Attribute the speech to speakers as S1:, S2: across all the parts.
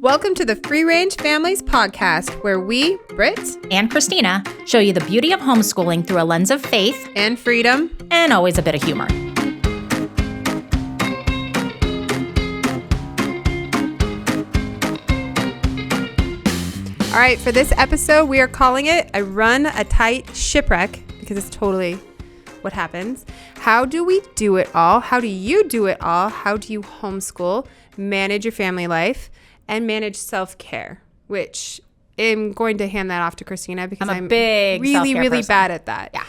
S1: Welcome to the Free Range Families podcast, where we, Britt
S2: and Christina, show you the beauty of homeschooling through a lens of faith
S1: and freedom,
S2: and always a bit of humor.
S1: All right, for this episode, we are calling it I Run a Tight Shipwreck, because it's totally what happens. How do we do it all? How do you do it all? How do you homeschool, manage your family life, and manage self-care, which I'm going to hand that off to Christina because I'm really
S2: person.
S1: bad at that.
S2: Yeah.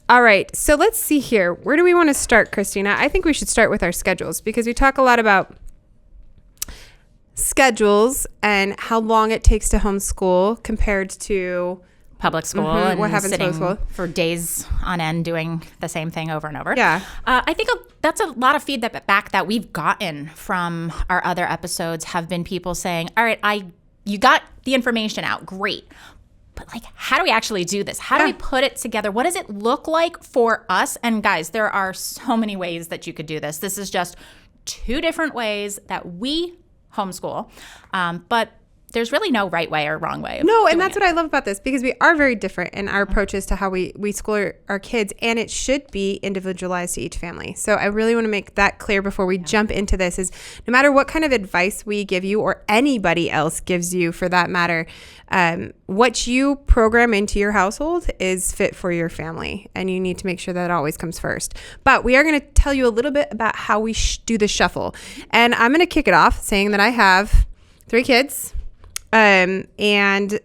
S1: All right, so let's see here. Where do we want to start, Christina? I think we should start with our schedules because we talk a lot about schedules and how long it takes to homeschool compared to
S2: public school and
S1: what happens
S2: sitting
S1: school
S2: for days on end doing the same thing over and over.
S1: Yeah.
S2: I think that's a lot of feedback that we've gotten from our other episodes have been people saying, all right, you got the information out. Great. But how do we actually do this? How do we put it together? What does it look like for us? And guys, there are so many ways that you could do this. This is just two different ways that we homeschool. But there's really no right way or wrong way.
S1: No, and that's what I love about this because we are very different in our approaches to how we school our kids, and it should be individualized to each family. So I really want to make that clear before we jump into this is no matter what kind of advice we give you or anybody else gives you for that matter, what you program into your household is fit for your family, and you need to make sure that it always comes first. But we are going to tell you a little bit about how we do the shuffle, and I'm going to kick it off saying that I have 3 kids. And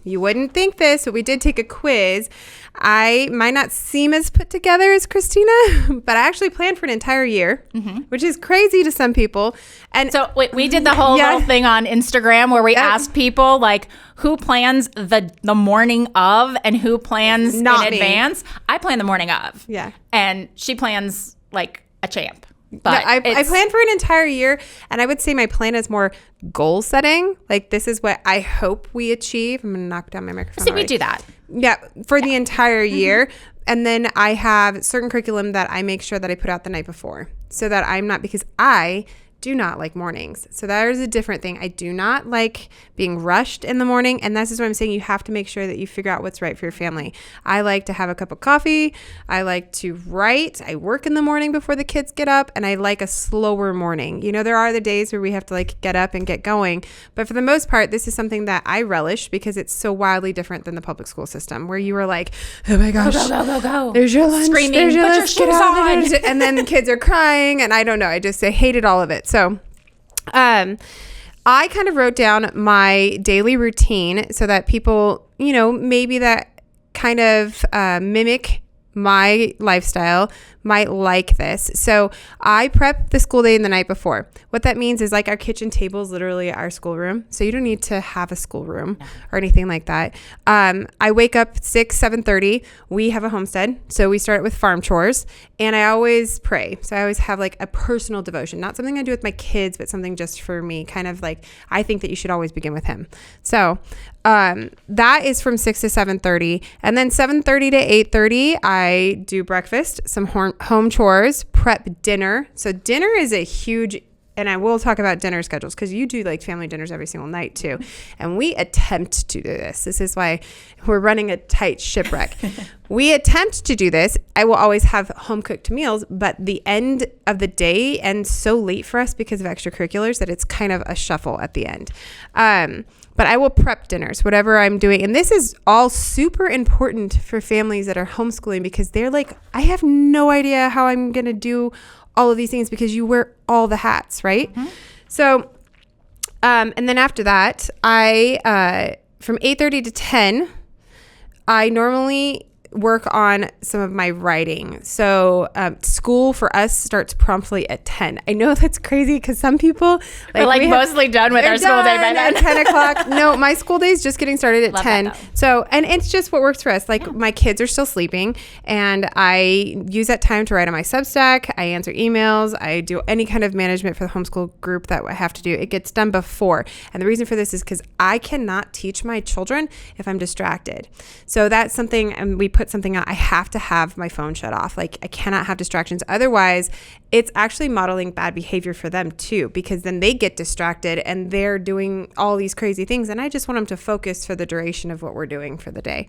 S1: you wouldn't think this, but we did take a quiz. I might not seem as put together as Christina, but I actually planned for an entire year, which is crazy to some people. And
S2: so we did the whole little thing on Instagram where we asked people who plans the morning of and who plans in advance. I plan the morning of.
S1: Yeah.
S2: And she plans like a champ.
S1: But no, I planned for an entire year, and I would say my plan is more goal setting. This is what I hope we achieve. I'm going to knock down my microphone.
S2: See, we do that.
S1: Yeah, for the entire year. And then I have certain curriculum that I make sure that I put out the night before so that I'm not, because I do not like mornings. So that is a different thing. I do not like being rushed in the morning. And this is what I'm saying. You have to make sure that you figure out what's right for your family. I like to have a cup of coffee. I like to write. I work in the morning before the kids get up, and I like a slower morning. There are the days where we have to get up and get going. But for the most part, this is something that I relish because it's so wildly different than the public school system where you were like, oh my gosh,
S2: go.
S1: There's your lunch.
S2: Screaming,
S1: there's your
S2: put
S1: lunch,
S2: your shoes on.
S1: And then the kids are crying, and I don't know. I hated all of it. So I kind of wrote down my daily routine so that people, maybe that kind of mimic my lifestyle might like this. So I prep the school day the night before. What that means is our kitchen table is literally our schoolroom. So you don't need to have a schoolroom or anything like that. I wake up 7:30. We have a homestead. So we start with farm chores, and I always pray. So I always have a personal devotion, not something I do with my kids, but something just for me, kind of I think that you should always begin with him. So that is from 6 to 7:30. And then 7:30 to 8:30, I do breakfast, some home chores, prep dinner. So dinner is a huge, and I will talk about dinner schedules because you do family dinners every single night too. And we attempt to do this. This is why we're running a tight shipwreck. We attempt to do this. I will always have home cooked meals, but the end of the day ends so late for us because of extracurriculars that it's kind of a shuffle at the end. But I will prep dinners, whatever I'm doing. And this is all super important for families that are homeschooling because they're I have no idea how I'm going to do all of these things because you wear all the hats, right? So, and then after that, I, from 8:30 to 10, I normally work on some of my writing. So school for us starts promptly at 10. I know that's crazy because some people
S2: we're mostly done with our school day by then.
S1: At 10 o'clock. No, my school day is just getting started at 10. So, and it's just what works for us. My kids are still sleeping, and I use that time to write on my Substack. I answer emails. I do any kind of management for the homeschool group that I have to do. It gets done before. And the reason for this is because I cannot teach my children if I'm distracted. So that's something, and we put put something out, I have to have my phone shut off. Like I cannot have distractions. Otherwise, it's actually modeling bad behavior for them too, because then they get distracted and they're doing all these crazy things. And I just want them to focus for the duration of what we're doing for the day.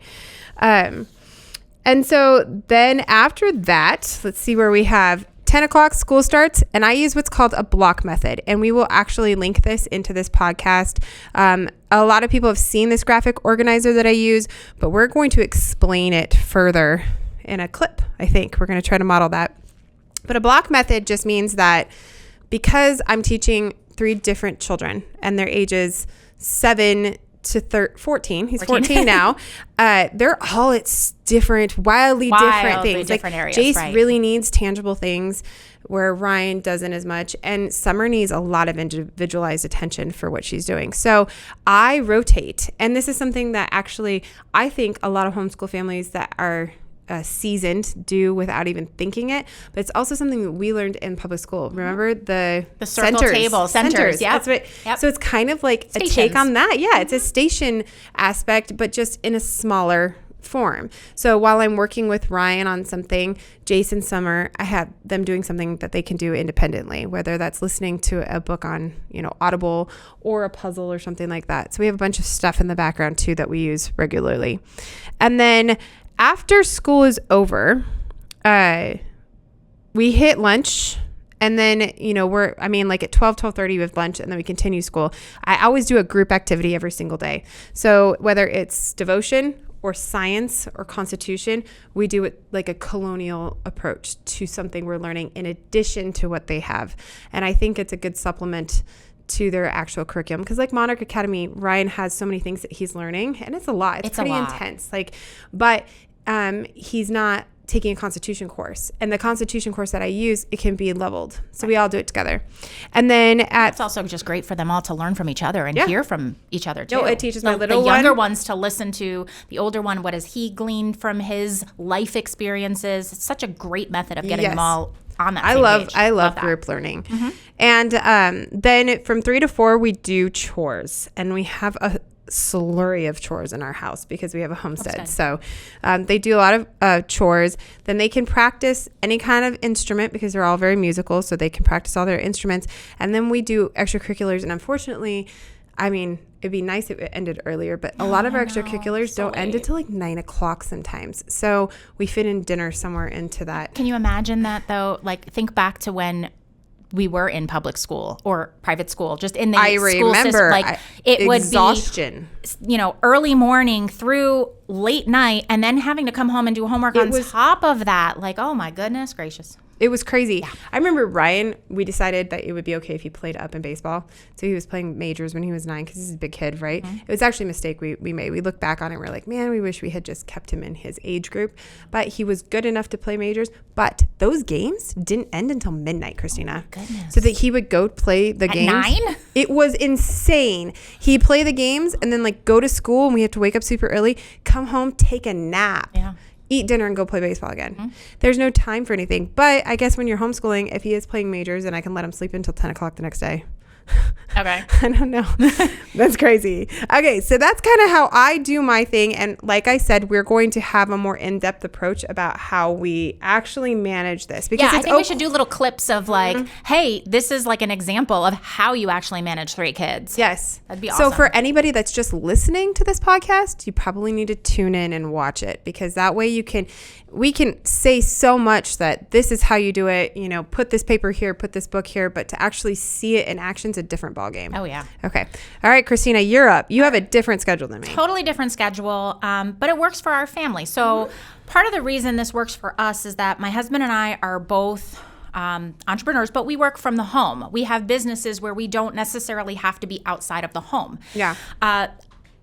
S1: And so then after that, let's see where we have 10 o'clock school starts, and I use what's called a block method, and we will actually link this into this podcast. A lot of people have seen this graphic organizer that I use, but we're going to explain it further in a clip. I think we're going to try to model that. But a block method just means that because I'm teaching 3 different children and their ages 7 to 14. He's 14 now. They're all at different, wildly different things.
S2: Different areas,
S1: Jace really needs tangible things where Ryan doesn't as much. And Summer needs a lot of individualized attention for what she's doing. So I rotate. And this is something that actually I think a lot of homeschool families that are seasoned do without even thinking it, but it's also something that we learned in public school. Remember the
S2: circle table centers. Yeah,
S1: that's right. Yep. So it's kind of like Stations. A take on that. Yeah, it's a station aspect, but just in a smaller form. So while I'm working with Ryan on something, Jason, Summer, I have them doing something that they can do independently, whether that's listening to a book on, Audible or a puzzle or something like that. So we have a bunch of stuff in the background too that we use regularly. And then after school is over, we hit lunch, and then, like at 12:30 we have lunch, and then we continue school. I always do a group activity every single day. So whether it's devotion or science or constitution, we do it like a colonial approach to something we're learning in addition to what they have. And I think it's a good supplement to their actual curriculum, because like Monarch Academy, Ryan has so many things that he's learning, and it's a lot. It's pretty intense. But he's not taking a constitution course, and the constitution course that I use, it can be leveled. So we all do it together. And then it's also just great for them all to learn from each other and hear from each other too. No, it teaches my little
S2: the younger ones to listen to the older one. What has he gleaned from his life experiences? It's such a great method of getting them all on that same page.
S1: I love group learning. Mm-hmm. And then from 3 to 4, we do chores, and we have a slurry of chores in our house because we have a homestead. So they do a lot of chores. Then they can practice any kind of instrument because they're all very musical, so they can practice all their instruments. And then we do extracurriculars, and unfortunately, it'd be nice if it ended earlier, but a lot of our extracurriculars don't end until like 9 o'clock sometimes. So we fit in dinner somewhere into that.
S2: Can you imagine that though? Like think back to when we were in public school or private school, just in the school system. Like it would be, early morning through late night, and then having to come home and do homework on top of that. Like, oh my goodness gracious.
S1: It was crazy. Yeah. I remember Ryan, we decided that it would be okay if he played up in baseball. So he was playing majors when he was 9 because he's a big kid, right? Mm-hmm. It was actually a mistake we made. We look back on it and we're like, man, we wish we had just kept him in his age group. But he was good enough to play majors. But those games didn't end until midnight, Christina.
S2: Oh, goodness.
S1: So that he would go play the games.
S2: At 9?
S1: It was insane. He'd play the games and then go to school, and we have to wake up super early, come home, take a nap.
S2: Yeah.
S1: Eat dinner and go play baseball again. Mm-hmm. There's no time for anything. But I guess when you're homeschooling, if he is playing majors, and I can let him sleep until 10 o'clock the next day.
S2: Okay.
S1: I don't know. That's crazy. Okay, so that's kind of how I do my thing. And like I said, we're going to have a more in-depth approach about how we actually manage this.
S2: Because I think we should do little clips of hey, this is like an example of how you actually manage 3 kids.
S1: Yes.
S2: That'd be awesome.
S1: So for anybody that's just listening to this podcast, you probably need to tune in and watch it, because that way we can say so much that this is how you do it, put this paper here, put this book here, but to actually see it in action is a different ballgame.
S2: Oh, yeah.
S1: Okay. All right, Christina, you're up. You have a different schedule than me.
S2: Totally different schedule, but it works for our family. So part of the reason this works for us is that my husband and I are both entrepreneurs, but we work from the home. We have businesses where we don't necessarily have to be outside of the home.
S1: Yeah.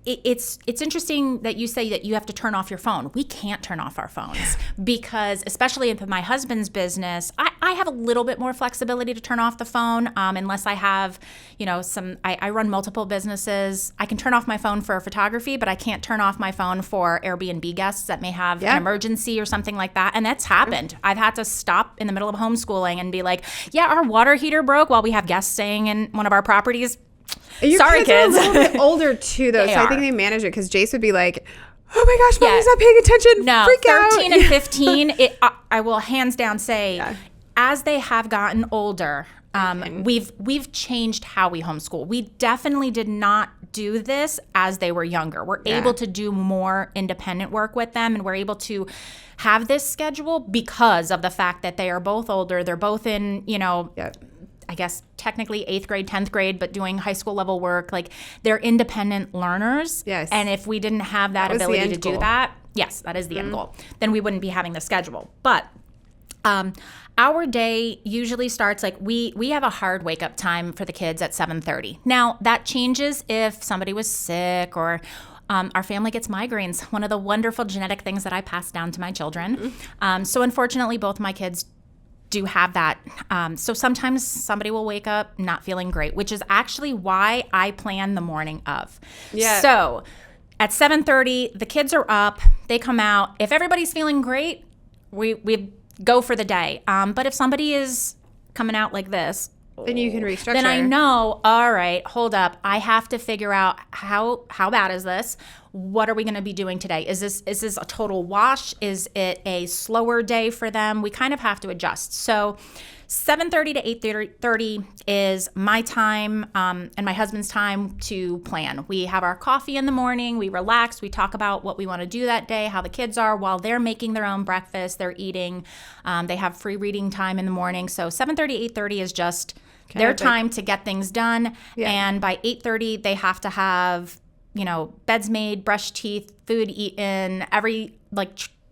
S2: It's interesting that you say that you have to turn off your phone. We can't turn off our phones because, especially in my husband's business, I have a little bit more flexibility to turn off the phone unless I have, I run multiple businesses. I can turn off my phone for photography, but I can't turn off my phone for Airbnb guests that may have an emergency or something like that. And that's happened. Mm-hmm. I've had to stop in the middle of homeschooling and be like, yeah, our water heater broke while we have guests staying in one of our properties.
S1: Your Sorry, kids are a little bit older too, though, so I think they manage it, because Jace would be like, oh my gosh, mommy's not paying attention.
S2: No,
S1: freak
S2: 13
S1: out.
S2: and 15, I will hands down say, as they have gotten older, we've changed how we homeschool. We definitely did not do this as they were younger. We're able to do more independent work with them, and we're able to have this schedule because of the fact that they are both older. They're both in, I guess technically 8th grade, 10th grade, but doing high school level work. Like, they're independent learners.
S1: Yes.
S2: And if we didn't have that ability to do that, yes, that is the end goal, then we wouldn't be having the schedule. But our day usually starts, like, we have a hard wake up time for the kids at 7:30. Now, that changes if somebody was sick or our family gets migraines, one of the wonderful genetic things that I pass down to my children. So unfortunately, both my kids do have that. So sometimes somebody will wake up not feeling great, which is actually why I plan the morning of. Yeah. So at 7:30, the kids are up, they come out. If everybody's feeling great, we go for the day. But if somebody is coming out like this,
S1: then you can restructure.
S2: Then I know, all right, hold up. I have to figure out how bad is this? What are we going to be doing today? Is this a total wash? Is it a slower day for them? We kind of have to adjust. So 7:30 to 8:30 is my time and my husband's time to plan. We have our coffee in the morning. We relax. We talk about what we want to do that day, how the kids are while they're making their own breakfast. They're eating. They have free reading time in the morning. So 7:30, 8:30 is just their time to get things done. Yeah. And by 8:30, they have to have, beds made, brushed teeth, food eaten,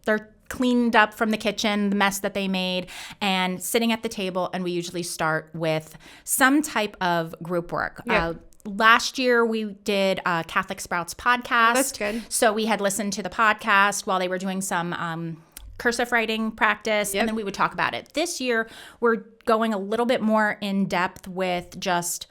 S2: they're cleaned up from the kitchen, the mess that they made, and sitting at the table. And we usually start with some type of group work. Yeah. Last year, we did a Catholic Sprouts podcast.
S1: Oh, that's good.
S2: So we had listened to the podcast while they were doing some cursive writing practice, and then we would talk about it. This year, we're going a little bit more in depth with just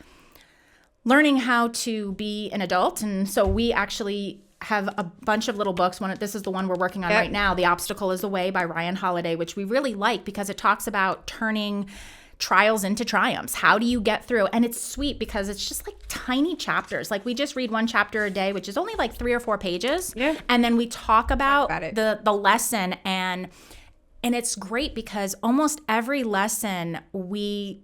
S2: learning how to be an adult. And so we actually have a bunch of little books. This is the one we're working on right now, The Obstacle is the Way by Ryan Holiday, which we really like because it talks about turning trials into triumphs. How do you get through? And it's sweet because it's just like tiny chapters. Like, we just read one chapter a day, which is only like 3 or 4 pages. Yeah. And then we talk about the lesson. And it's great because almost every lesson we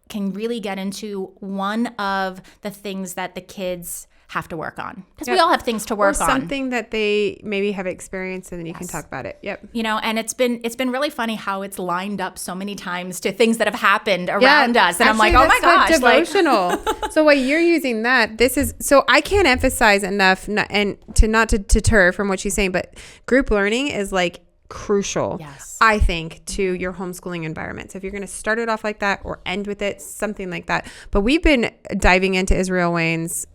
S2: can really get into one of the things that the kids have to work on, because we all have things to work on.
S1: Or something that they maybe have experienced, and then you can talk about it. Yep.
S2: And it's been really funny how it's lined up so many times to things that have happened around us, and actually, I'm like, oh my gosh,
S1: devotional. So while you're using that, so I can't emphasize enough, not to deter from what she's saying, but group learning is like crucial, I think, to your homeschooling environment. So if you're going to start it off like that or end with it, something like that. But we've been diving into Israel Wayne's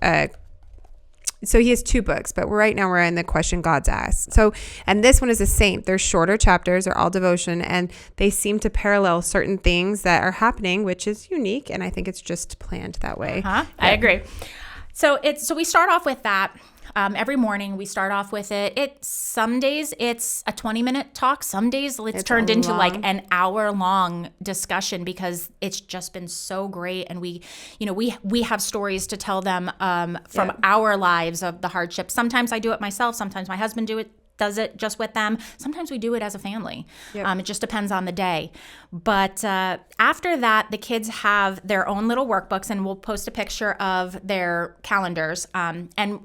S1: so he has 2 books, but right now we're in the Question God's Asked. So, and this one is the same. They're shorter chapters, they're all devotion, and they seem to parallel certain things that are happening, which is unique. And I think it's just planned that way.
S2: I agree. So we start off with that. Every morning we start off with it. Some days it's a 20-minute talk. Some days it's turned into like an hour-long discussion because it's just been so great. And we have stories to tell them from our lives of the hardship. Sometimes I do it myself. Sometimes my husband does it just with them. Sometimes we do it as a family. Yep. It just depends on the day. But after that, the kids have their own little workbooks, and we'll post a picture of their calendars. And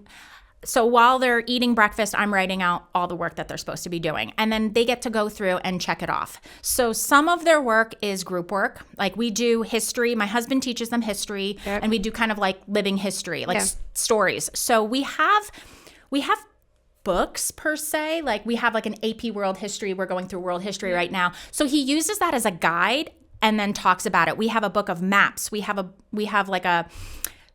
S2: so while they're eating breakfast, I'm writing out all the work that they're supposed to be doing. And then they get to go through and check it off. So some of their work is group work. Like, we do history. My husband teaches them history, and we do kind of like living history, like stories. So we have books per se. Like, we have like an AP World History. We're going through World History right now. So he uses that as a guide and then talks about it. We have a book of maps. We have like a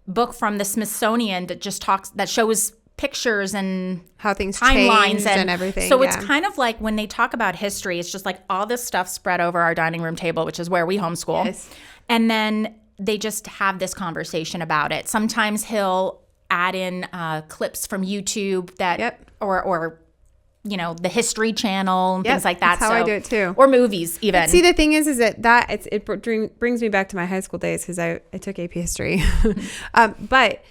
S2: book from the Smithsonian that shows pictures and
S1: how things
S2: timelines
S1: and everything.
S2: So it's kind of like when they talk about history, it's just like all this stuff spread over our dining room table, which is where we homeschool. Yes. And then they just have this conversation about it. Sometimes he'll add in clips from YouTube that or the History Channel and things like that.
S1: That's how I do it too.
S2: Or movies even.
S1: But see, the thing is that it brings me back to my high school days because I took AP History. But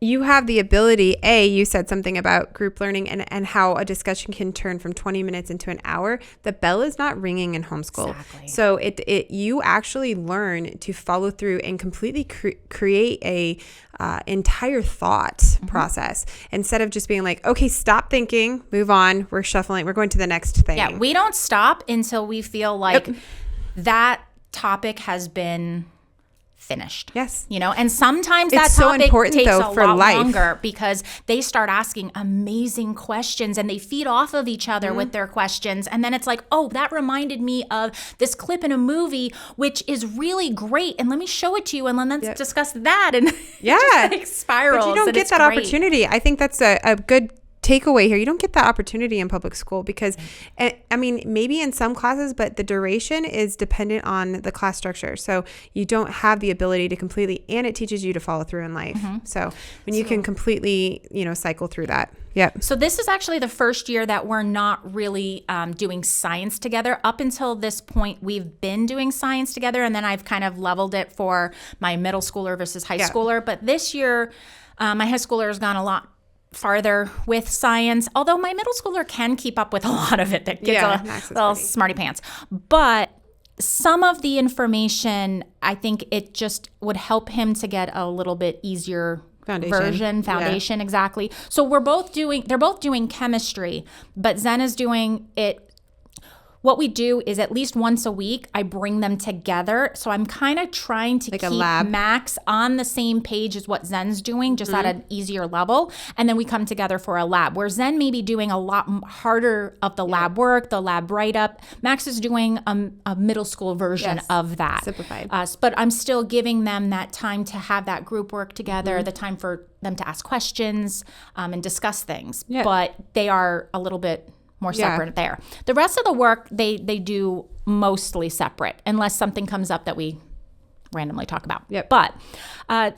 S1: you have the ability, you said something about group learning and how a discussion can turn from 20 minutes into an hour. The bell is not ringing in homeschool.
S2: Exactly.
S1: So you actually learn to follow through and completely create a entire thought process instead of just being like, okay, stop thinking, move on, we're shuffling, we're going to the next thing.
S2: Yeah, we don't stop until we feel like that topic has been finished.
S1: Yes.
S2: And sometimes that
S1: It's so
S2: topic
S1: important,
S2: takes
S1: though,
S2: a
S1: for
S2: lot
S1: life.
S2: longer because they start asking amazing questions and they feed off of each other with their questions. And then it's like, oh, that reminded me of this clip in a movie, which is really great. And let me show it to you. And then let's discuss that. And it just spirals.
S1: But you don't get that opportunity. I think that's a good takeaway here. You don't get that opportunity in public school because, I mean, maybe in some classes, but the duration is dependent on the class structure. So you don't have the ability to completely, and it teaches you to follow through in life. So when you can completely, cycle through that. Yeah.
S2: So this is actually the first year that we're not really doing science together. Up until this point, we've been doing science together, and then I've kind of leveled it for my middle schooler versus high schooler. But this year, my high schooler has gone a lot farther with science, although my middle schooler can keep up with a lot of it. That gets a little smarty pants. But some of the information, I think it just would help him to get a little bit easier foundation. Exactly. So they're both doing chemistry, but Zen is doing it. What we do is at least once a week, I bring them together. So I'm kind of trying to keep Max on the same page as what Zen's doing, just at an easier level. And then we come together for a lab, where Zen may be doing a lot harder of the lab work, the lab write-up. Max is doing a middle school version of that.
S1: Simplified.
S2: But I'm still giving them that time to have that group work together, the time for them to ask questions and discuss things. Yeah. But they are a little bit more separate there. The rest of the work, they do mostly separate, unless something comes up that we randomly talk about.
S1: Yep.
S2: But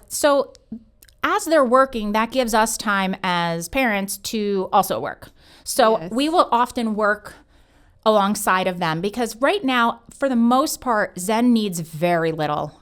S2: so as they're working, that gives us time as parents to also work. So we will often work alongside of them because right now, for the most part, Zen needs very little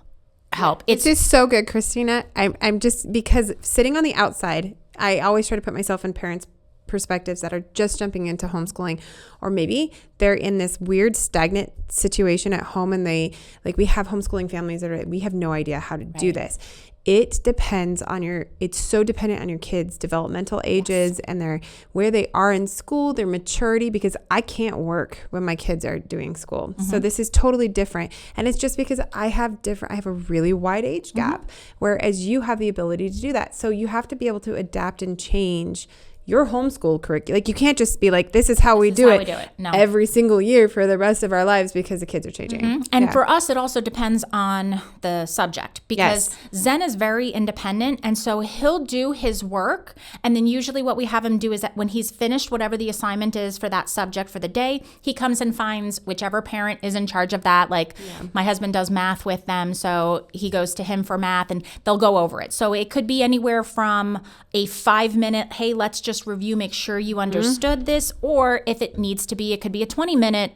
S2: help.
S1: It's just so good, Christina. I'm just, because sitting on the outside, I always try to put myself in parents' perspectives that are just jumping into homeschooling, or maybe they're in this weird stagnant situation at home and we have homeschooling families that we have no idea how to do this. It depends on it's so dependent on your kids' developmental ages and where they are in school, their maturity, because I can't work when my kids are doing school. So this is totally different. And it's just because I have a really wide age gap, whereas you have the ability to do that. So you have to be able to adapt and change your homeschool curriculum. Like, you can't just be like, this is how we do it
S2: no.
S1: every single year for the rest of our lives because the kids are changing.
S2: And for us, it also depends on the subject, because Zen is very independent. And so he'll do his work. And then usually what we have him do is that when he's finished whatever the assignment is for that subject for the day, he comes and finds whichever parent is in charge of that. Like my husband does math with them, so he goes to him for math and they'll go over it. So it could be anywhere from a 5-minute, hey, let's just review, make sure you understood this, or if it needs to be, it could be a 20-minute,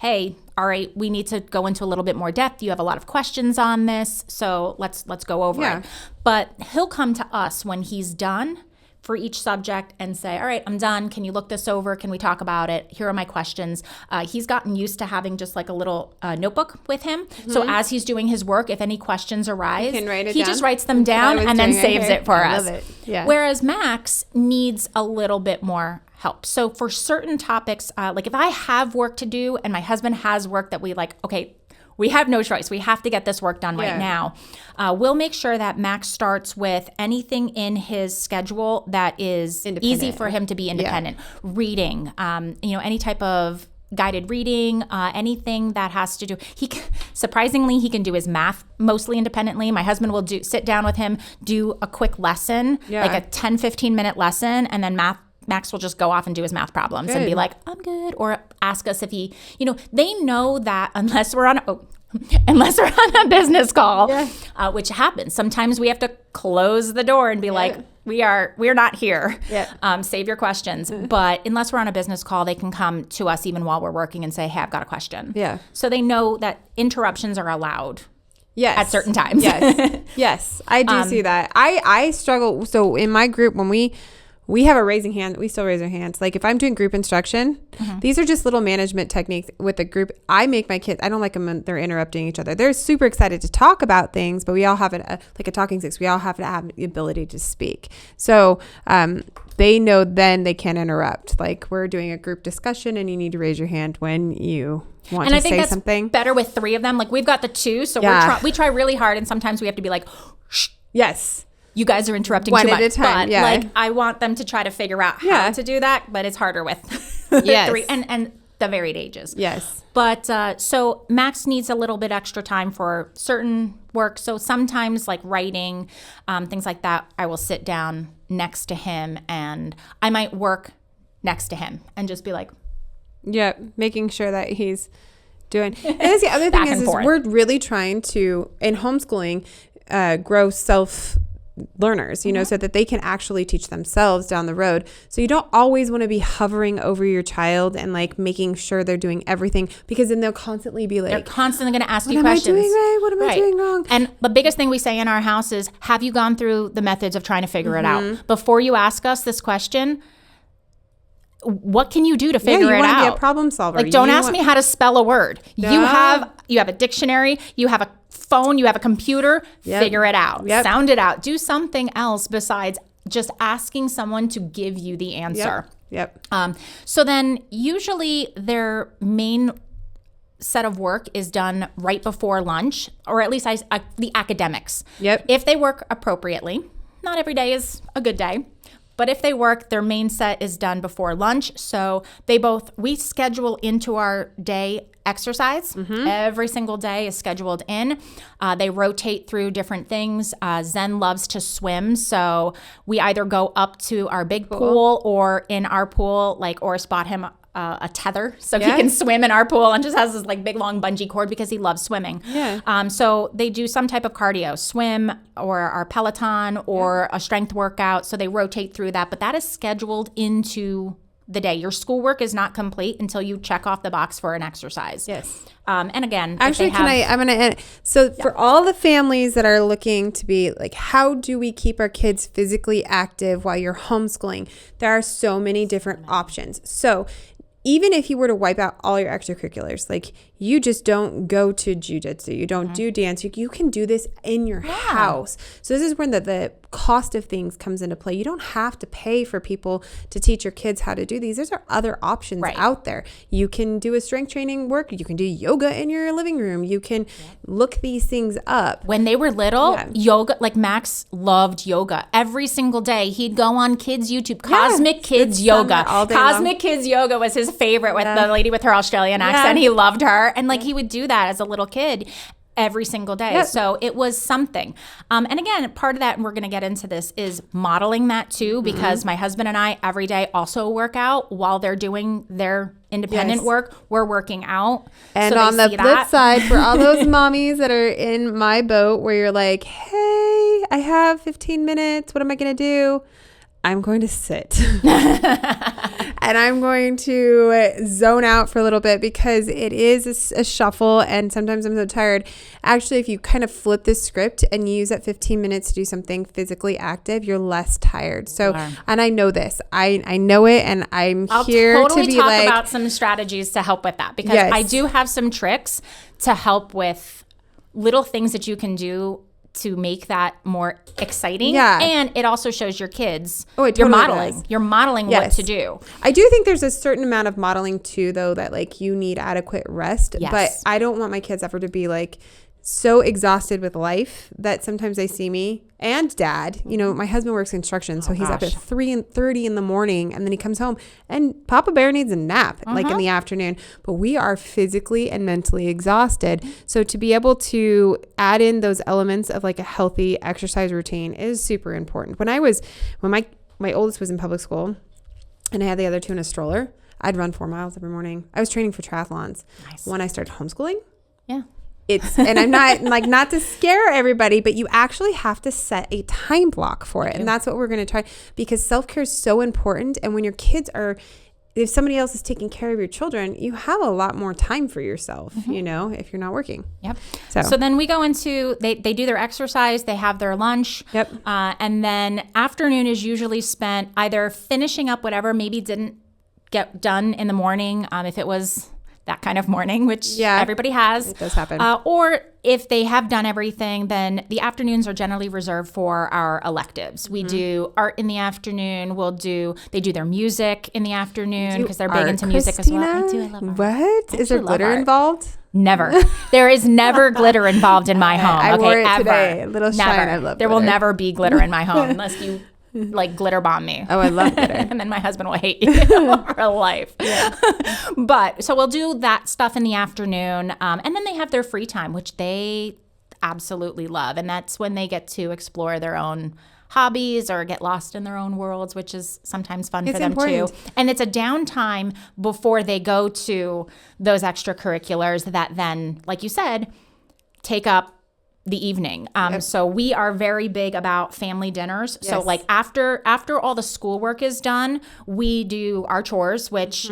S2: hey, all right, we need to go into a little bit more depth. You have a lot of questions on this, so let's go over it. But he'll come to us when he's done for each subject and say, all right, I'm done. Can you look this over? Can we talk about it? Here are my questions. He's gotten used to having just like a little notebook with him. So as he's doing his work, if any questions arise, he just writes them down and then saves it for us. Whereas Max needs a little bit more help. So for certain topics, like if I have work to do and my husband has work that we like, okay, we have no choice. We have to get this work done right now. We'll make sure that Max starts with anything in his schedule that is easy for him to be independent. Reading, any type of guided reading, anything that has to do. Surprisingly, he can do his math mostly independently. My husband will sit down with him, do a quick lesson, like a 10-15 minute lesson, and then Max will just go off and do his math problems and be like, I'm good. Or ask us if they know that unless we're on a business call, which happens. Sometimes we have to close the door and be like, we're not here. Save your questions. But unless we're on a business call, they can come to us even while we're working and say, hey, I've got a question. So they know that interruptions are allowed. at certain times.
S1: Yes. Yes. I do see that. I struggle. So in my group, when we have a raising hand, we still raise our hands. Like if I'm doing group instruction, these are just little management techniques with a group. I make my kids, I don't like them when they're interrupting each other. They're super excited to talk about things, but we all have like a talking sticks. We all have to have the ability to speak. So they know then they can't interrupt. Like we're doing a group discussion and you need to raise your hand when you want to say something.
S2: Better with 3 of them. Like we've got the 2, so we try really hard, and sometimes we have to be like, shh.
S1: Yes.
S2: You guys are interrupting
S1: one
S2: too
S1: at
S2: much.
S1: a time.
S2: But like I want them to try to figure out how to do that, but it's harder with 3 and the varied ages.
S1: Yes.
S2: But so Max needs a little bit extra time for certain work. So sometimes like writing, things like that, I will sit down next to him and I might work next to him and just be like,
S1: yeah, making sure that he's doing. And that's the other thing is we're really trying to, in homeschooling, grow self-learners, you know, so that they can actually teach themselves down the road. So you don't always want to be hovering over your child and like making sure they're doing everything, because then they'll constantly be like,
S2: they're constantly going to ask you
S1: What
S2: questions.
S1: am I doing right? What am I doing wrong?
S2: And the biggest thing we say in our house is, have you gone through the methods of trying to figure it out? Before you ask us this question, what can you do to figure it out?
S1: You want to be a problem solver.
S2: Like, don't ask me how to spell a word. You have a dictionary, you have a phone, you have a computer, figure it out. Sound it out. Do something else besides just asking someone to give you the answer. So then usually their main set of work is done right before lunch, or at least the academics. If they work appropriately, not every day is a good day, but if they work, their main set is done before lunch. So we schedule into our day exercise. Every single day is scheduled in. They rotate through different things. Zen loves to swim. So we either go up to our big pool or in our pool, or spot him a tether so he can swim in our pool, and just has this like big long bungee cord because he loves swimming. So they do some type of cardio, swim or our Peloton or a strength workout. So they rotate through that, but that is scheduled into the day. Your schoolwork is not complete until you check off the box for an exercise. And again,
S1: actually, I'm going to end. So for all the families that are looking to be like, how do we keep our kids physically active while you're homeschooling? There are so many different options. So even if you were to wipe out all your extracurriculars, like you just don't go to jiu-jitsu, you don't do dance, you can do this in your house. So this is when the cost of things comes into play. You don't have to pay for people to teach your kids how to do these. There's other options out there. You can do a strength training work. You can do yoga in your living room. You can look these things up.
S2: When they were little, yoga, like Max loved yoga. Every single day he'd go on kids YouTube, Cosmic Kids Yoga. Cosmic Kids Yoga was his favorite, with the lady with her Australian accent. He loved her. And like he would do that as a little kid every single day. So it was something. And again, part of that, and we're going to get into this, is modeling that too, because my husband and I every day also work out while they're doing their independent work. We're working out.
S1: And so on the flip side, for all those mommies that are in my boat where you're like, hey, I have 15 minutes. What am I going to do? I'm going to sit and I'm going to zone out for a little bit, because it is a shuffle and sometimes I'm so tired. Actually, if you kind of flip the script and use that 15 minutes to do something physically active, you're less tired. So, and I know this, I know it, and I'll here
S2: totally
S1: to be
S2: talk about some strategies to help with that, because I do have some tricks to help with little things that you can do to make that more exciting. And it also shows your kids you're modeling what to do.
S1: I do think there's a certain amount of modeling too, though, that like you need adequate rest. But I don't want my kids ever to be like so exhausted with life that sometimes they see me and dad, you know, my husband works construction, so he's up at 3:30 in the morning, and then he comes home and Papa Bear needs a nap like in the afternoon, but we are physically and mentally exhausted. So to be able to add in those elements of like a healthy exercise routine is super important. When my oldest was in public school and I had the other 2 in a stroller, I'd run 4 miles every morning. I was training for triathlons. When I started homeschooling, and I'm not not to scare everybody, but you actually have to set a time block for it. And that's what we're going to try, because self-care is so important. And when your kids are if somebody else is taking care of your children, you have a lot more time for yourself, you know, if you're not working.
S2: Yep. So then we go into, they do their exercise, they have their lunch.
S1: Yep.
S2: And then afternoon is usually spent either finishing up whatever maybe didn't get done in the morning, if it was that kind of morning, which everybody has.
S1: It does happen.
S2: Or if they have done everything, then the afternoons are generally reserved for our electives. We do art in the afternoon. They do their music in the afternoon because they're big into music
S1: Christina?
S2: as well. I do. I love art.
S1: What? Is there glitter involved?
S2: Never. There is never glitter involved in my home.
S1: I
S2: okay,
S1: wore it
S2: ever.
S1: today. A little shine.
S2: Never.
S1: I love
S2: there
S1: glitter.
S2: will never be glitter in my home unless you like glitter bomb me.
S1: Oh, I love glitter.
S2: And then my husband will hate you for life. Yeah. But so we'll do that stuff in the afternoon. And then they have their free time, which they absolutely love. And that's when they get to explore their own hobbies or get lost in their own worlds, which is sometimes fun for them too. And it's a downtime before they go to those extracurriculars that then, like you said, take up the evening. So we are very big about family dinners. Yes. So like after all the schoolwork is done, we do our chores, which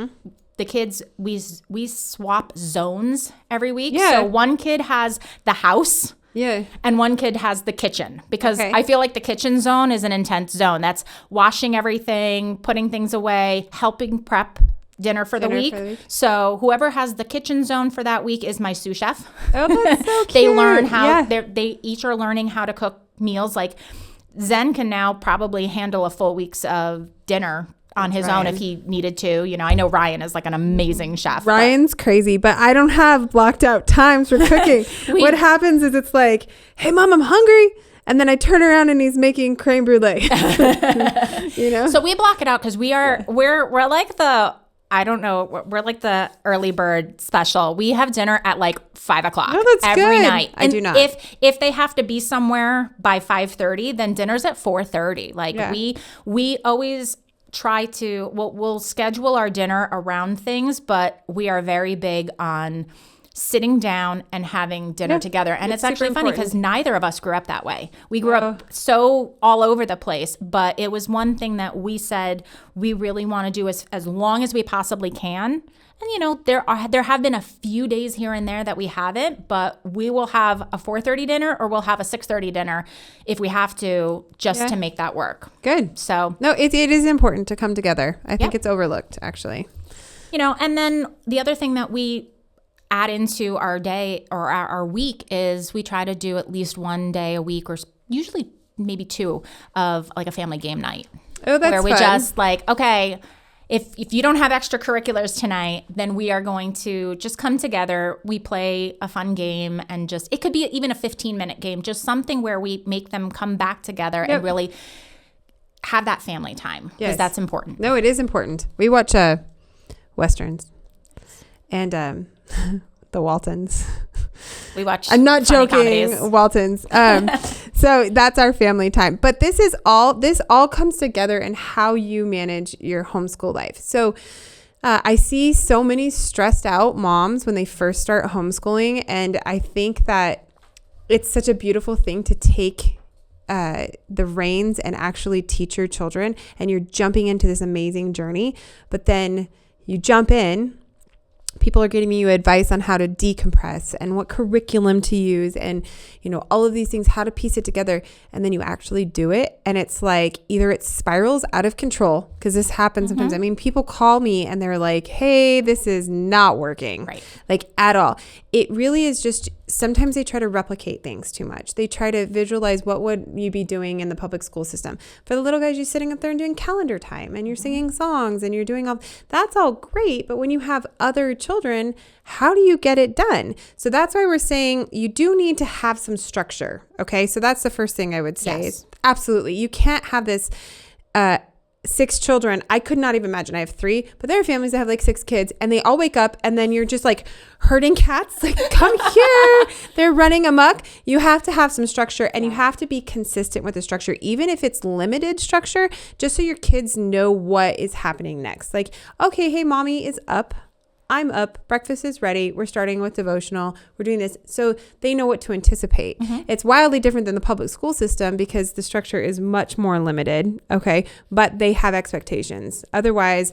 S2: the kids, we swap zones every week. Yeah. So one kid has the house. Yeah. And one kid has the kitchen because I feel like the kitchen zone is an intense zone. That's washing everything, putting things away, helping prep dinner for the week. So whoever has the kitchen zone for that week is my sous chef. Oh, that's so cute. They learn how, they each are learning how to cook meals. Like Zen can now probably handle a full week's of dinner on his own if he needed to. You know, I know Ryan is like an amazing chef.
S1: Ryan's crazy, but I don't have blocked out times for cooking. What happens is it's like, hey, Mom, I'm hungry. And then I turn around and he's making creme brulee. You know? So
S2: we block it out because we're like we're like the early bird special. We have dinner at like 5:00 every night.
S1: I do not.
S2: If they have to be somewhere by 5:30, then dinner's at 4:30. Like we always try to, we'll schedule our dinner around things, but we are very big on sitting down and having dinner together. And it's actually funny because neither of us grew up that way. We grew up so all over the place, but it was one thing that we said we really want to do as long as we possibly can. And, you know, there have been a few days here and there that we haven't, but we will have a 4:30 dinner or we'll have a 6:30 dinner if we have to, just to make that work.
S1: Good.
S2: So
S1: no, it is important to come together. I think it's overlooked, actually.
S2: You know, and then the other thing that we add into our day or our week is we try to do at least one day a week, or usually maybe two, of like a family game night.
S1: Oh, that's
S2: where we
S1: fun.
S2: Just like, okay, if you don't have extracurriculars tonight, then we are going to just come together. We play a fun game, and just, it could be even a 15-minute game, just something where we make them come back together and really have that family time, because that's important.
S1: No, it is important. We watch Westerns and the Waltons.
S2: We watch.
S1: I'm not joking.
S2: Comedies.
S1: Waltons. So that's our family time. But this all comes together in how you manage your homeschool life. So I see so many stressed out moms when they first start homeschooling, and I think that it's such a beautiful thing to take the reins and actually teach your children, and you're jumping into this amazing journey. But then you jump in. People are giving you advice on how to decompress and what curriculum to use and, you know, all of these things, how to piece it together. And then you actually do it. And it's like either it spirals out of control, because this happens sometimes. I mean, people call me and they're like, hey, this is not working, like at all. It really is just, sometimes they try to replicate things too much. They try to visualize what would you be doing in the public school system. For the little guys, you're sitting up there and doing calendar time and you're singing songs and you're doing all, that's all great. But when you have other children, how do you get it done? So that's why we're saying you do need to have some structure. Okay. So that's the first thing I would say. Is absolutely. You can't have this, 6 children. I could not even imagine. I have 3, but there are families that have like 6 kids and they all wake up and then you're just like herding cats, like come here. They're running amok. You have to have some structure, and you have to be consistent with the structure, even if it's limited structure, just so your kids know what is happening next. Like, okay, hey, mommy is up. I'm up. Breakfast is ready. We're starting with devotional. We're doing this. So they know what to anticipate. It's wildly different than the public school system because the structure is much more limited. Okay. But they have expectations. Otherwise,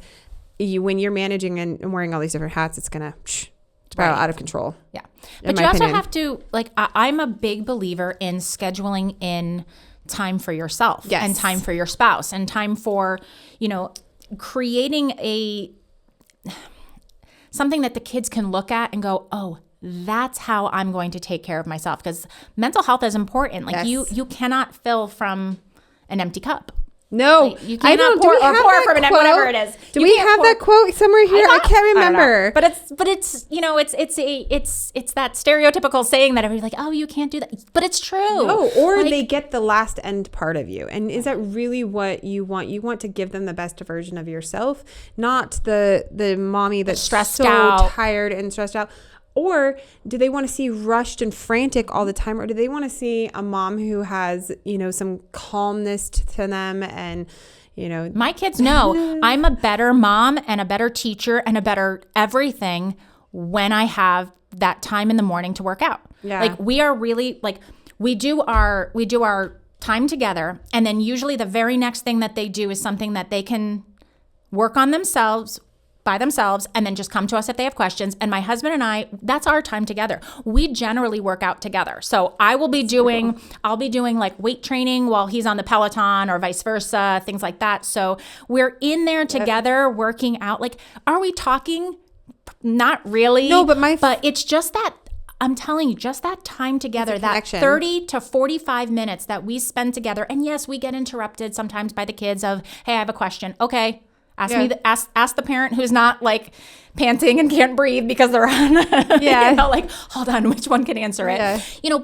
S1: when you're managing and wearing all these different hats, it's going to spiral out of control.
S2: Yeah. But you also have to, like, I'm a big believer in scheduling in time for yourself and time for your spouse and time for, creating something that the kids can look at and go, oh, that's how I'm going to take care of myself. Because mental health is important. Like you cannot fill from an empty cup.
S1: No,
S2: like, you cannot pour from an empty, whatever it is.
S1: Do we have that quote somewhere here? I can't remember.
S2: But it's it's that stereotypical saying that everybody's like, oh, you can't do that. But it's true.
S1: No, or they get the last end part of you. And is that really what you want? You want to give them the best version of yourself, not the mommy that's
S2: stressed
S1: so
S2: out,
S1: tired and stressed out. Or do they want to see rushed and frantic all the time? Or do they want to see a mom who has, some calmness to them and,
S2: My kids know I'm a better mom and a better teacher and a better everything when I have that time in the morning to work out.
S1: Yeah.
S2: Like we are really like, we do our time together. And then usually the very next thing that they do is something that they can work on themselves by themselves and then just come to us if they have questions. And my husband and I, that's our time together. We generally work out together. So I'll be doing like weight training while he's on the Peloton or vice versa, things like that. So we're in there together working out. Like, are we talking? Not really.
S1: No, but
S2: it's just that, I'm telling you, just that time together, that 30 to 45 minutes that we spend together. And yes, we get interrupted sometimes by the kids of, hey, I have a question. Okay. Ask the parent who's not like panting and can't breathe because they're on, like, hold on, which one can answer it? Yeah.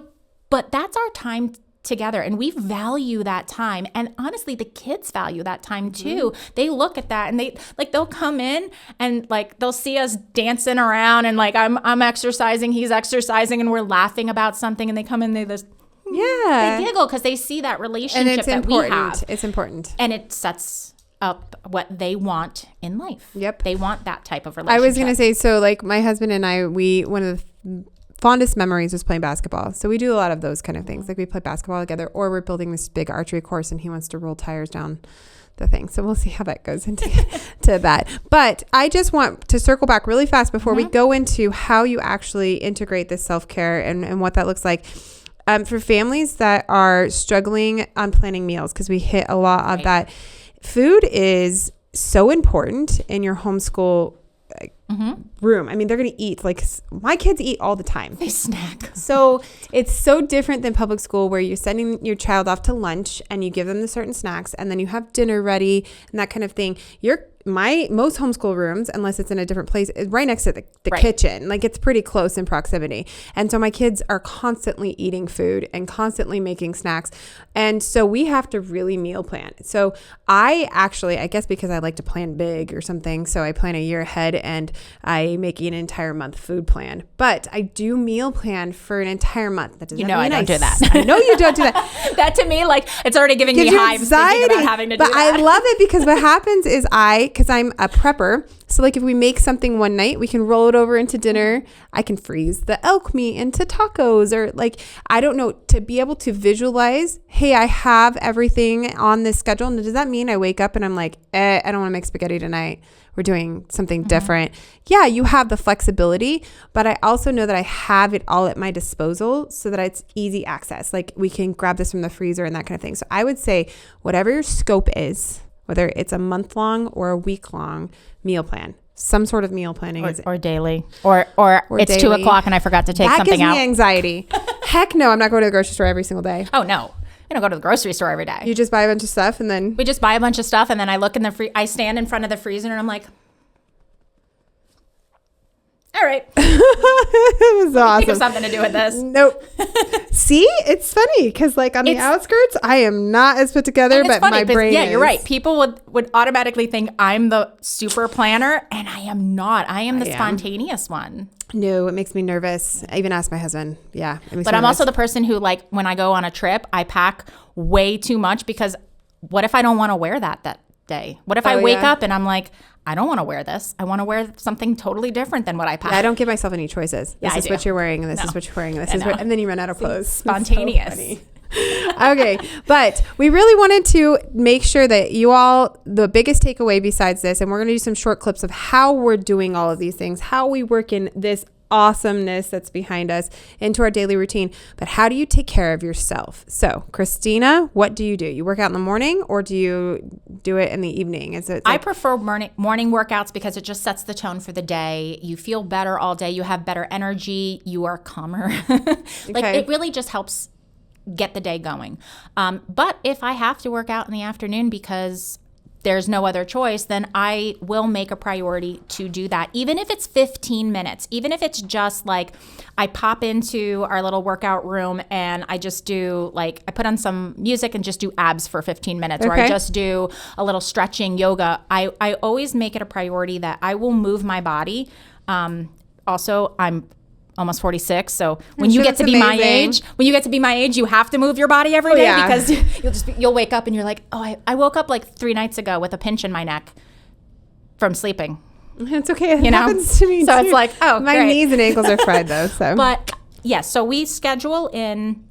S2: But that's our time together and we value that time. And honestly, the kids value that time too. Mm-hmm. They look at that and they'll come in and like, they'll see us dancing around and like, I'm exercising, he's exercising and we're laughing about something and they come in, they giggle because they see that relationship that we have.
S1: It's important.
S2: And it sets up what they want in life.
S1: Yep.
S2: They want that type of relationship.
S1: I was going to say, so like my husband and I, one of the fondest memories was playing basketball. So we do a lot of those kind of things. Like we play basketball together or we're building this big archery course and he wants to roll tires down the thing. So we'll see how that goes into to that. But I just want to circle back really fast before we go into how you actually integrate this self-care and what that looks like. For families that are struggling on planning meals, because we hit a lot of that. Food is so important in your homeschool room. I mean, they're going to eat. Like my kids eat all the time.
S2: They snack.
S1: So it's so different than public school where you're sending your child off to lunch and you give them the certain snacks and then you have dinner ready and that kind of thing. Most homeschool rooms, unless it's in a different place, is right next to the kitchen. Like it's pretty close in proximity. And so my kids are constantly eating food and constantly making snacks. And so we have to really meal plan. So I guess because I like to plan big or something, so I plan a year ahead and I make an entire month food plan. But I do meal plan for an entire month. That doesn't mean
S2: I don't do that.
S1: I know you don't do that.
S2: That to me, like it's already giving me hives thinking about having to do that.
S1: But I love it because what happens is because I'm a prepper. So like if we make something one night, we can roll it over into dinner. I can freeze the elk meat into tacos or like, I don't know, to be able to visualize, hey, I have everything on this schedule. And does that mean I wake up and I'm like, I don't want to make spaghetti tonight. We're doing something different. Yeah, you have the flexibility, but I also know that I have it all at my disposal so that it's easy access. Like we can grab this from the freezer and that kind of thing. So I would say whatever your scope is, whether it's a month long or a week long meal plan, some sort of meal planning
S2: or daily or it's daily. 2:00 and I forgot to take something out.
S1: That gives me anxiety. Heck no, I'm not going to the grocery store every single day.
S2: Oh no. I don't go to the grocery store every day.
S1: You just buy a bunch of stuff and then
S2: we just buy a bunch of stuff and then I look in I stand in front of the freezer and I'm like, all right.
S1: It was awesome.
S2: I think it has something to do with this.
S1: Nope. See, it's funny because like on the outskirts, I am not as put together, but my brain is.
S2: You're right. People would automatically think I'm the super planner and I am not. I am the spontaneous one.
S1: No, it makes me nervous. I even asked my husband. Yeah.
S2: But I'm also the person who like when I go on a trip, I pack way too much because what if I don't want to wear that day? What if I wake up and I'm like, I don't want to wear this. I want to wear something totally different than what I pack.
S1: I don't give myself any choices. This is what you're wearing and this is what you're wearing. And this is and then you run out of clothes.
S2: Spontaneous.
S1: Okay, but we really wanted to make sure that you all, the biggest takeaway besides this, and we're going to do some short clips of how we're doing all of these things, how we work in this awesomeness that's behind us into our daily routine. But how do you take care of yourself? So, Christina, what do? You work out in the morning, or do you do it in the evening?
S2: I prefer morning workouts because it just sets the tone for the day. You feel better all day. You have better energy. You are calmer. It really just helps get the day going. But if I have to work out in the afternoon because there's no other choice, then I will make a priority to do that. Even if it's 15 minutes, even if it's just like I pop into our little workout room and I just do I put on some music and just do abs for 15 minutes, or I just do a little stretching yoga. I always make it a priority that I will move my body. Also, I'm almost 46. So when you get to be my age, you have to move your body every day because you'll wake up and you're like, oh, I woke up like 3 nights ago with a pinch in my neck from sleeping.
S1: It's okay. It happens to me
S2: so
S1: too.
S2: It's like, oh,
S1: my knees and ankles are fried though. So,
S2: but yes, so we schedule in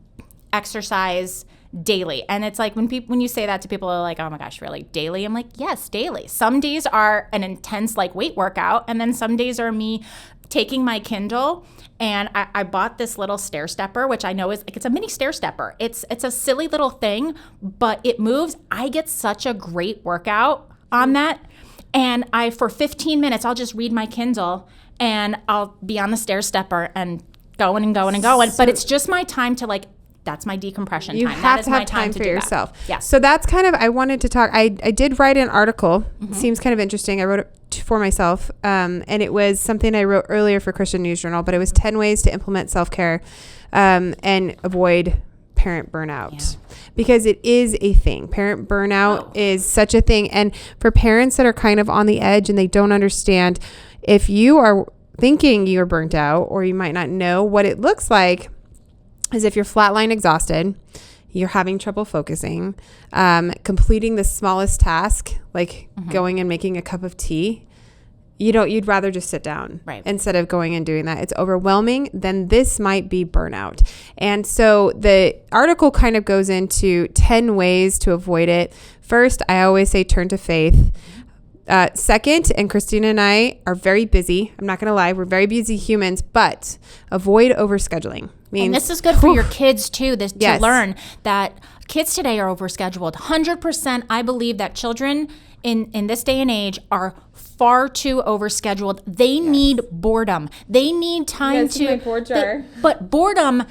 S2: exercise daily. And it's like when you say that to people, are like, oh my gosh, really daily? I'm like, yes, daily. Some days are an intense weight workout, and then some days are me taking my Kindle. And I bought this little stair stepper, which I know is it's a mini stair stepper. It's a silly little thing, but it moves. I get such a great workout on that. And for 15 minutes, I'll just read my Kindle and I'll be on the stair stepper and going and going and going. But it's just my time to that's my decompression time.
S1: You have to have time for yourself.
S2: Yeah.
S1: So that's kind of, I wanted to talk, I did write an article. Mm-hmm. Seems kind of interesting. I wrote it for myself. And it was something I wrote earlier for Christian News Journal, but it was 10 ways to implement self-care and avoid parent burnout. Yeah. Because it is a thing. Parent burnout is such a thing. And for parents that are kind of on the edge and they don't understand, if you are thinking you're burnt out, or you might not know what it looks like, is if you're flatline exhausted, you're having trouble focusing, completing the smallest task, like going and making a cup of tea, you'd rather just sit down instead of going and doing that. It's overwhelming. Then this might be burnout. And so the article kind of goes into 10 ways to avoid it. First, I always say turn to faith. Second, and Christina and I are very busy. I'm not going to lie. We're very busy humans, but avoid overscheduling.
S2: And this is good for your kids too, to learn that kids today are overscheduled. 100%, I believe that children in this day and age are far too overscheduled. They need boredom. They need time but boredom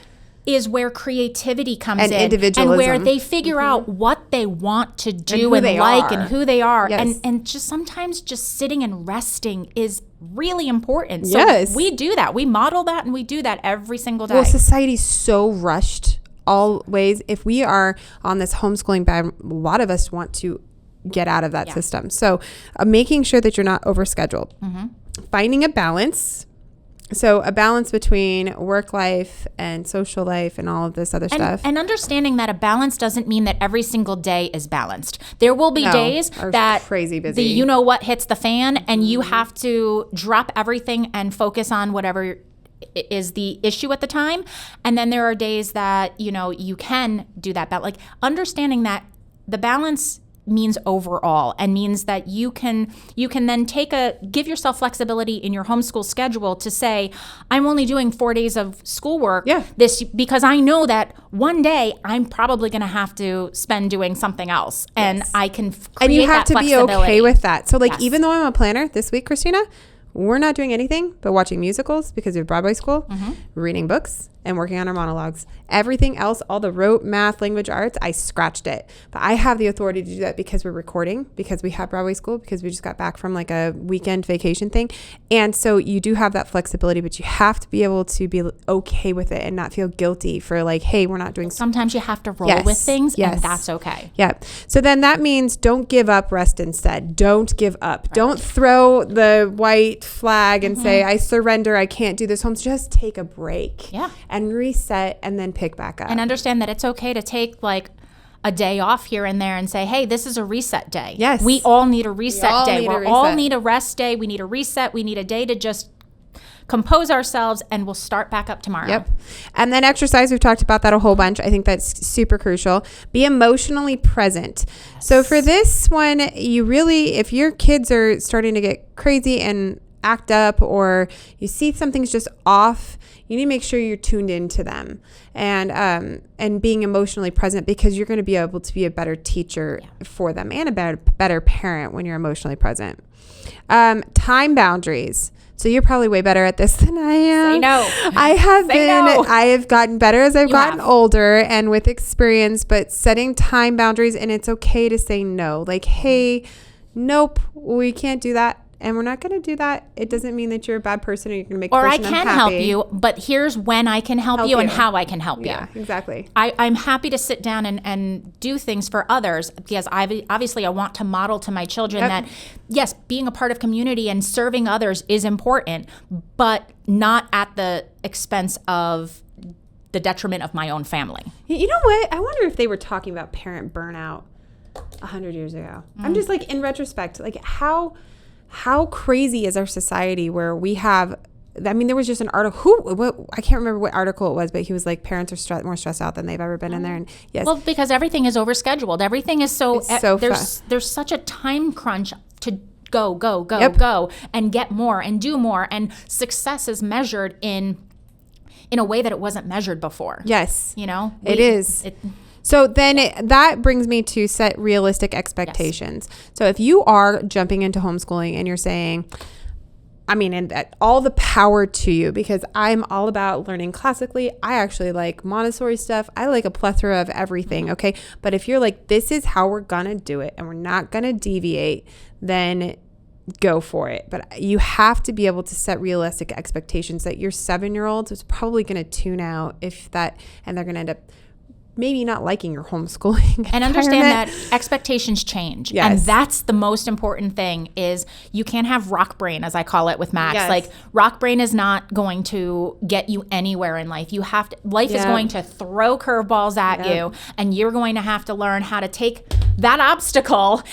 S2: is where creativity comes in,
S1: individualism,
S2: and where they figure out what they want to do and who they are. Yes. And just sometimes just sitting and resting is really important. So we do that. We model that, and we do that every single day.
S1: Well, society's so rushed always. If we are on this homeschooling band, a lot of us want to get out of that system. So making sure that you're not overscheduled. Finding a balance. So a balance between work life and social life and all of this other stuff. And
S2: understanding that a balance doesn't mean that every single day is balanced. There will be days that
S1: crazy busy.
S2: The you-know-what hits the fan, and you have to drop everything and focus on whatever is the issue at the time. And then there are days that, you can do that. But understanding that the balance means overall, and means that you can then give yourself flexibility in your homeschool schedule to say, I'm only doing 4 days of schoolwork because I know that one day I'm probably going to have to spend doing something else, and I can create
S1: and you have
S2: that
S1: to be okay with that. So even though I'm a planner this week, Christina, we're not doing anything but watching musicals because of Broadway school, reading books, and working on our monologues. Everything else, all the rote, math, language arts, I scratched it. But I have the authority to do that because we're recording, because we have Broadway school, because we just got back from a weekend vacation thing. And so you do have that flexibility, but you have to be able to be okay with it and not feel guilty for hey, we're not doing
S2: sometimes you have to roll with things, and that's okay.
S1: Yeah. So then that means don't give up, rest instead. Don't give up. Right. Don't throw the white flag and say, I surrender, I can't do this home. Just take a break.
S2: Yeah.
S1: And reset, and then pick back up.
S2: And understand that it's okay to take a day off here and there and say, hey, this is a reset day.
S1: Yes.
S2: We all need a reset day. We all need a rest day. We need a reset. We need a day to just compose ourselves, and we'll start back up tomorrow.
S1: Yep. And then exercise, we've talked about that a whole bunch. I think that's super crucial. Be emotionally present. Yes. So for this one, you really, if your kids are starting to get crazy and act up, or you see something's just off, you need to make sure you're tuned into them and being emotionally present, because you're going to be able to be a better teacher for them and a better parent when you're emotionally present. Time boundaries. So you're probably way better at this than I am.
S2: Say no.
S1: I have gotten better as I've gotten older and with experience, but setting time boundaries, and it's okay to say no. Like, hey, nope, we can't do that. And we're not going to do that. It doesn't mean that you're a bad person or you're going to make a person unhappy. Or I can
S2: help you, but here's when I can help you and how I can help you.
S1: Yeah, exactly.
S2: I'm happy to sit down and do things for others, because obviously I want to model to my children that, yes, being a part of community and serving others is important, but not at the expense of the detriment of my own family.
S1: You know what? I wonder if they were talking about parent burnout 100 years ago. I'm just like, in retrospect, like how crazy is our society where we have, I mean, there was just an article, I can't remember what article it was, but he was like, parents are more stressed out than they've ever been in there. And yes.
S2: Well, because everything is overscheduled. Everything is there's such a time crunch to go and get more and do more. And success is measured in a way that it wasn't measured before.
S1: Yes.
S2: It
S1: is. So then that brings me to set realistic expectations. Yes. So if you are jumping into homeschooling and you're saying, and all the power to you, because I'm all about learning classically. I actually like Montessori stuff. I like a plethora of everything. Okay. But if you're like, this is how we're going to do it and we're not going to deviate, then go for it. But you have to be able to set realistic expectations that your 7-year-old is probably going to tune out and they're going to end up maybe not liking your homeschooling
S2: and understand that expectations change.
S1: Yes.
S2: And that's the most important thing, is you can't have rock brain, as I call it with Max.
S1: Yes.
S2: Like, rock brain is not going to get you anywhere in life. Life is going to throw curveballs at you, and you're going to have to learn how to take that obstacle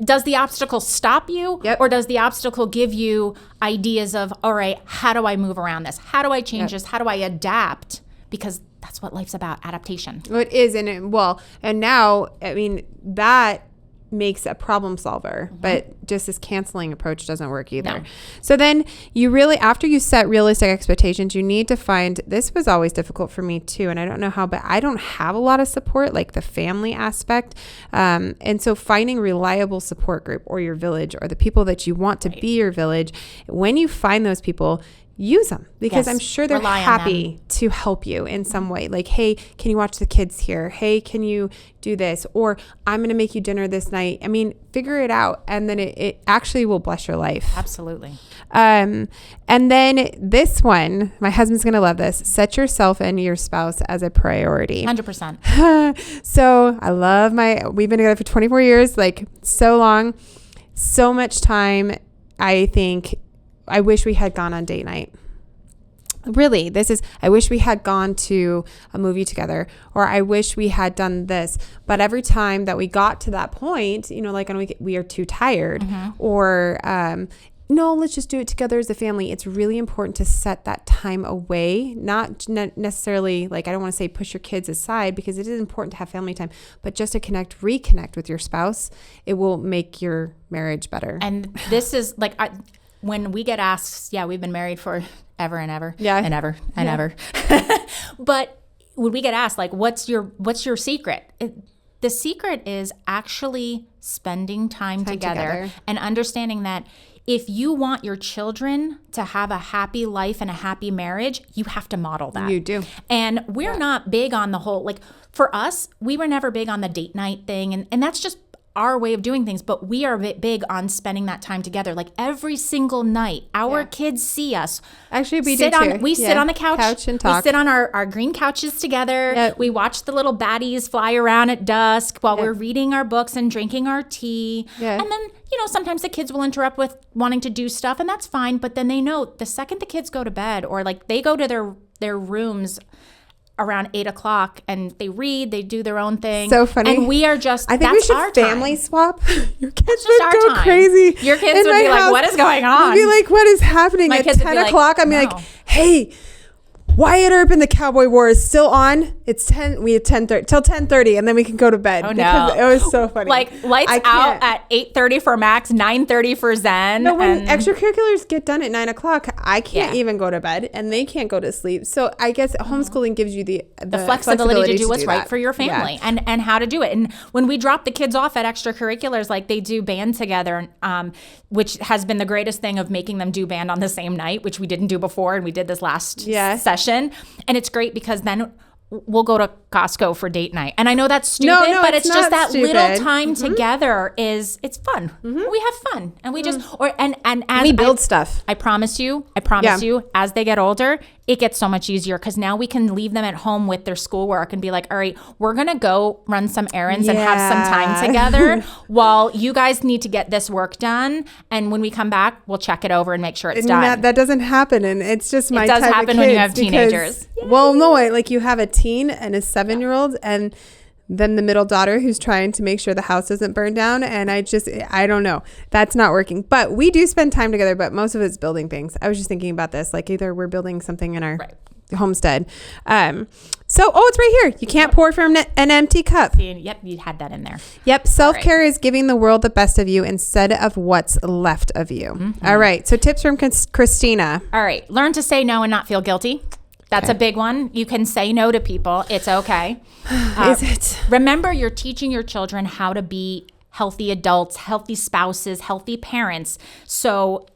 S2: does the obstacle stop you, or does the obstacle give you ideas of, all right, how do I move around this? How do I change this? How do I adapt? Because that's what life's about, adaptation.
S1: Well, it is. And now, that makes a problem solver, but just this canceling approach doesn't work either. No. So then you really, after you set realistic expectations, you need to find, this was always difficult for me too, and I don't know how, but I don't have a lot of support, like the family aspect. And so finding reliable support group, or your village, or the people that you want to be your village, when you find those people, use them, because I'm sure they're happy to help you in some way. Like, hey, can you watch the kids here? Hey, can you do this? Or I'm going to make you dinner this night. Figure it out. And then it actually will bless your life.
S2: Absolutely. And
S1: then this one, my husband's going to love this. Set yourself and your spouse as a priority.
S2: 100%.
S1: So I love we've been together for 24 years, like so long, so much time. I wish we had gone on date night. Really, I wish we had gone to a movie together, or I wish we had done this. But every time that we got to that point, like on a week, we are too tired, or no, let's just do it together as a family. It's really important to set that time away, not necessarily, like, I don't want to say push your kids aside, because it is important to have family time, but just to reconnect with your spouse. It will make your marriage better.
S2: And this is like, when we get asked, we've been married for ever and ever, and ever and ever. But when we get asked, like, what's your secret? The secret is actually spending time together and understanding that if you want your children to have a happy life and a happy marriage, you have to model that.
S1: You do.
S2: And we're not big on the whole, like, for us, we were never big on the date night thing. And that's just our way of doing things, but we are a bit big on spending that time together. Like, every single night, our kids see us.
S1: Actually, we do too.
S2: We sit on the couch
S1: and talk.
S2: We sit on our green couches together. Yep. We watch the little baddies fly around at dusk while we're reading our books and drinking our tea. Yeah. And then, sometimes the kids will interrupt with wanting to do stuff, and that's fine. But then they know the second the kids go to bed, or like they go to their rooms, around 8:00 and they read, they do their own thing.
S1: So funny.
S2: And we are just,
S1: I think we should family swap. Your kids would go crazy.
S2: Your kids would be like, what is going on?
S1: I'd be like, what is happening?
S2: My
S1: at
S2: kids
S1: 10
S2: would be
S1: o'clock?
S2: like,
S1: I'm
S2: no.
S1: like, hey, Wyatt Earp and the Cowboy War is still on. It's 10. We have 10:30 till 10:30, and then we can go to bed.
S2: Oh,
S1: because
S2: no.
S1: It was so funny.
S2: Like lights out at 8:30 for Max, 9:30 for Zen.
S1: No, when extracurriculars get done at 9 o'clock, I can't
S2: Yeah.
S1: even go to bed, and they can't go to sleep. So I guess homeschooling gives you the
S2: flexibility to do what's right
S1: that.
S2: for your family and how to do it. And when we drop the kids off at extracurriculars, like they do band together, which has been the greatest thing of making them do band on the same night, which we didn't do before, and we did this last session. And it's great because then we'll go to Costco for date night. And I know that's stupid, but it's just that little time together it's fun. We have fun. And we just, and as
S1: we build stuff.
S2: I promise you, as they get older, it gets so much easier because now we can leave them at home with their schoolwork and be like, all right, we're going to go run some errands and have some time together while you guys need to get this work done. And when we come back, we'll check it over and make sure it's done.
S1: That doesn't happen. And it's just my type of kids.
S2: It does happen when you have teenagers.
S1: Well, no, like you have a teen and a 7-year-old and then the middle daughter who's trying to make sure the house doesn't burn down. And I don't know. That's not working. But we do spend time together, but most of it's building things. I was just thinking about this. Like either we're building something in our homestead. It's right here. You can't pour from an empty cup.
S2: Yep, you had that in there.
S1: Yep. Self-care is giving the world the best of you instead of what's left of you. All right. So tips from Christina.
S2: All right. Learn to say no and not feel guilty. That's a big one. You can say no to people. It's okay.
S1: Is it?
S2: Remember, you're teaching your children how to be healthy adults, healthy spouses, healthy parents. So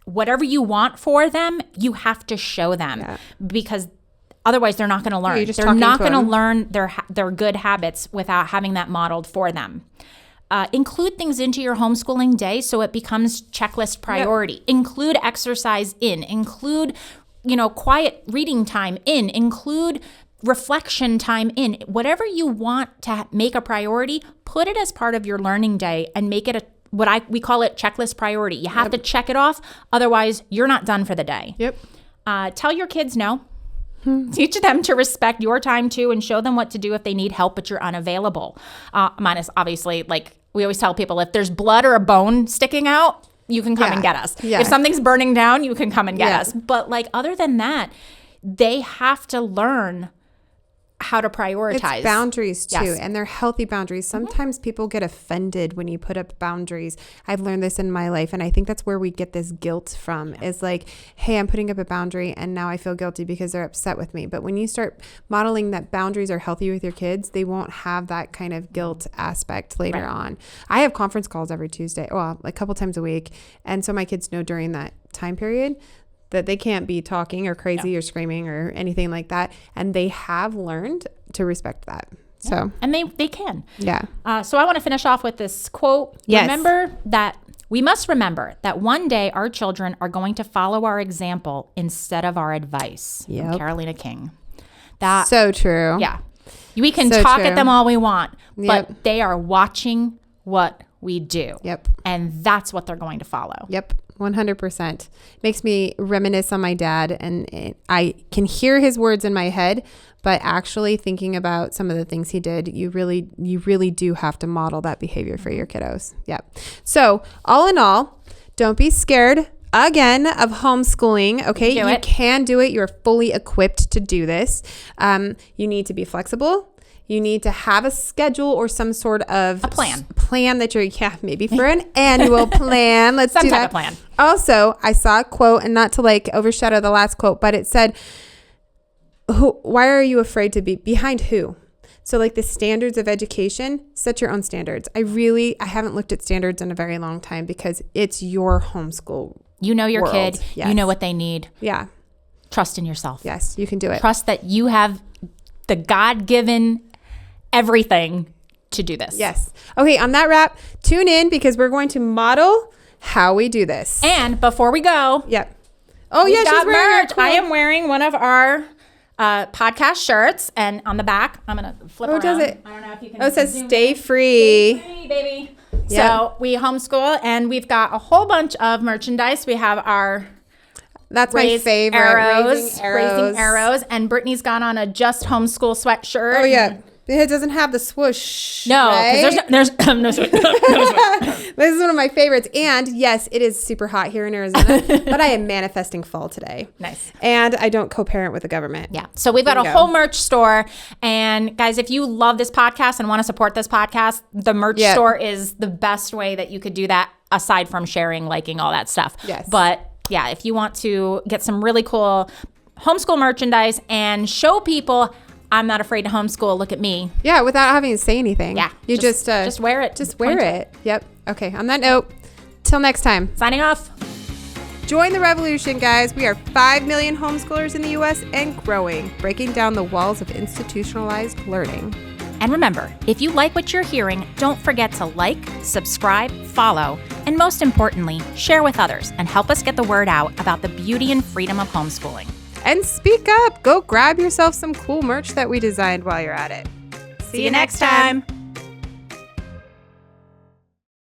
S2: whatever you want for them, you have to show them because otherwise they're not going to learn. They're not going to learn their good habits without having that modeled for them. Include things into your homeschooling day so it becomes checklist priority. Yep. Include exercise in. Include quiet reading time in, include reflection time in. Whatever you want to make a priority, put it as part of your learning day and make it we call it checklist priority. You have to check it off. Otherwise, you're not done for the day.
S1: Yep.
S2: Tell your kids no. Teach them to respect your time too and show them what to do if they need help, but you're unavailable. Minus, obviously, like we always tell people, if there's blood or a bone sticking out, you can come and get us. Yeah. If something's burning down, you can come and get us. But like other than that, they have to learn how to prioritize.
S1: It's boundaries too, and they're healthy boundaries. Sometimes people get offended when you put up boundaries. I've learned this in my life, and I think that's where we get this guilt from. Is like, hey, I'm putting up a boundary, and now I feel guilty because they're upset with me. But when you start modeling that boundaries are healthy with your kids, they won't have that kind of guilt aspect later on. I have conference calls every Tuesday, a couple times a week, and so my kids know during that time period that they can't be talking or crazy or screaming or anything like that. And they have learned to respect that. So,
S2: and they can.
S1: Yeah.
S2: So I want to finish off with this quote.
S1: Yes.
S2: We must remember that one day our children are going to follow our example instead of our advice.
S1: Yep.
S2: From Carolina King. That
S1: so true.
S2: Yeah. We can talk at them all we want, but they are watching what we do.
S1: Yep.
S2: And that's what they're going to follow.
S1: Yep. 100%. Makes me reminisce on my dad, and I can hear his words in my head, but actually thinking about some of the things he did, you really do have to model that behavior for your kiddos. Yep. So all in all, don't be scared again of homeschooling. Okay. You can do it. You're fully equipped to do this. You need to be flexible. You need to have a schedule or some sort of plan that you're, maybe for an annual plan. Let's do that. Some type of plan. Also, I saw a quote, and not to like overshadow the last quote, but it said, why are you afraid to be behind who? So like the standards of education, set your own standards. I haven't looked at standards in a very long time because it's your homeschool.
S2: You know your kid.
S1: Yes.
S2: You know what they need.
S1: Yeah.
S2: Trust in yourself.
S1: Yes, you can do it.
S2: Trust that you have the God-given everything to do this.
S1: Yes. Okay, on that wrap, tune in because we're going to model how we do this.
S2: And before we go.
S1: Yep. Oh, yeah, she's wearing
S2: merch. I am wearing one of our podcast shirts, and on the back, I'm going to flip around.
S1: Does it?
S2: I don't know if you can.
S1: It says stay free.
S2: Stay free, baby. Yep. So we homeschool, and we've got a whole bunch of merchandise. We have our
S1: That's my favorite. Raising
S2: arrows. And Brittany's gone on a Just Homeschool sweatshirt.
S1: Oh, yeah. It doesn't have the swoosh.
S2: No,
S1: right?
S2: there's no swoosh.
S1: This is one of my favorites. And yes, it is super hot here in Arizona, but I am manifesting fall today.
S2: Nice.
S1: And I don't co-parent with the government.
S2: Yeah. So we've got a whole merch store. And guys, if you love this podcast and want to support this podcast, the merch store is the best way that you could do that, aside from sharing, liking, all that stuff.
S1: Yes.
S2: But yeah, if you want to get some really cool homeschool merchandise and show people I'm not afraid to homeschool, look at me.
S1: Yeah, without having to say anything.
S2: Yeah.
S1: You just
S2: wear it.
S1: Just wear it. Yep. Okay. On that note, till next time.
S2: Signing off.
S1: Join the revolution, guys. We are 5 million homeschoolers in the U.S. and growing, breaking down the walls of institutionalized learning.
S2: And remember, if you like what you're hearing, don't forget to like, subscribe, follow, and most importantly, share with others and help us get the word out about the beauty and freedom of homeschooling.
S1: And speak up. Go grab yourself some cool merch that we designed while you're at it.
S2: See you next time.